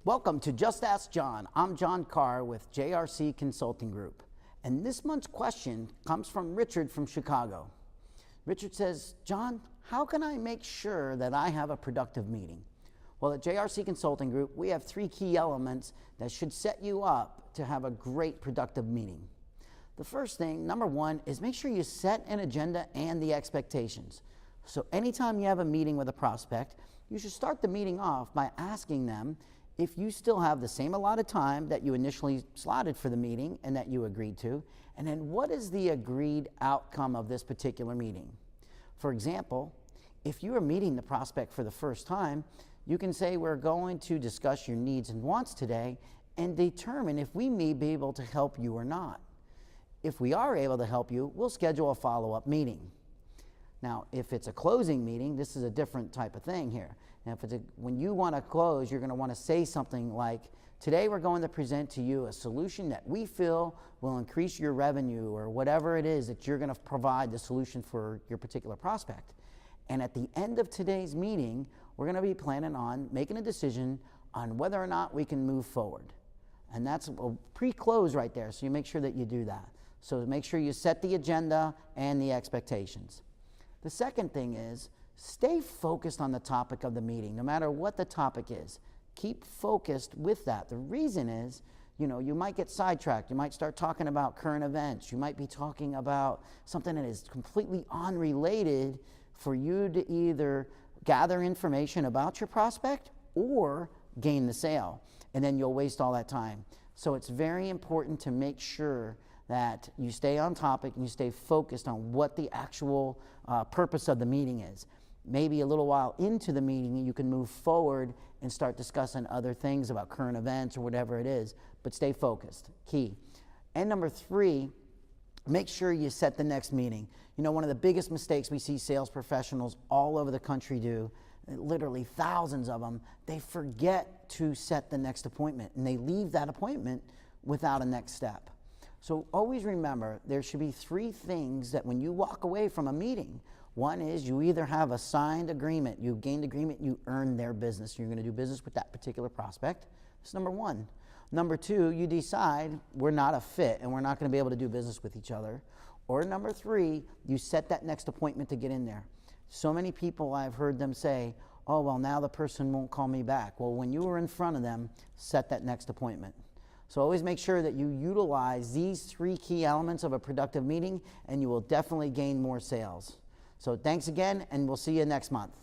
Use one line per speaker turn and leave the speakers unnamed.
Welcome to Just Ask John. I'm John Carr with JRC Consulting Group. And this month's question comes from Richard from Chicago. Richard says, John, how can I make sure that I have a productive meeting? Well, at JRC Consulting Group, we have 3 key elements that should set you up to have a great productive meeting. The first thing, number 1, is make sure you set an agenda and the expectations. So anytime you have a meeting with a prospect, you should start the meeting off by asking them if you still have the same allotted time that you initially slotted for the meeting and that you agreed to, and then what is the agreed outcome of this particular meeting. For example, if you are meeting the prospect for the first time, you can say we're going to discuss your needs and wants today and determine if we may be able to help you or not. If we are able to help you, we'll schedule a follow-up meeting. Now, if it's a closing meeting, this is a different type of thing here. Now, when you want to close, you're going to want to say something like, today we're going to present to you a solution that we feel will increase your revenue, or whatever it is that you're going to provide the solution for your particular prospect. And at the end of today's meeting, we're going to be planning on making a decision on whether or not we can move forward. And that's a pre-close right there, so you make sure that you do that. So make sure you set the agenda and the expectations. The second thing is, stay focused on the topic of the meeting, no matter what the topic is. Keep focused with that. The reason is, you might get sidetracked. You might start talking about current events. You might be talking about something that is completely unrelated for you to either gather information about your prospect or gain the sale. And then you'll waste all that time. So it's very important to make sure that you stay on topic and you stay focused on what the actual purpose of the meeting is. Maybe a little while into the meeting, you can move forward and start discussing other things about current events or whatever it is, but stay focused, key. And number 3, make sure you set the next meeting. One of the biggest mistakes we see sales professionals all over the country do, literally thousands of them, they forget to set the next appointment, and they leave that appointment without a next step. So always remember, there should be 3 things that when you walk away from a meeting, one is you either have a signed agreement, you gained agreement, you earned their business, you're going to do business with that particular prospect. That's number 1. Number 2, you decide we're not a fit and we're not going to be able to do business with each other. Or number 3, you set that next appointment to get in there. So many people, I've heard them say, oh, well, now the person won't call me back. Well, when you were in front of them, set that next appointment. So always make sure that you utilize these 3 key elements of a productive meeting, and you will definitely gain more sales. So thanks again, and we'll see you next month.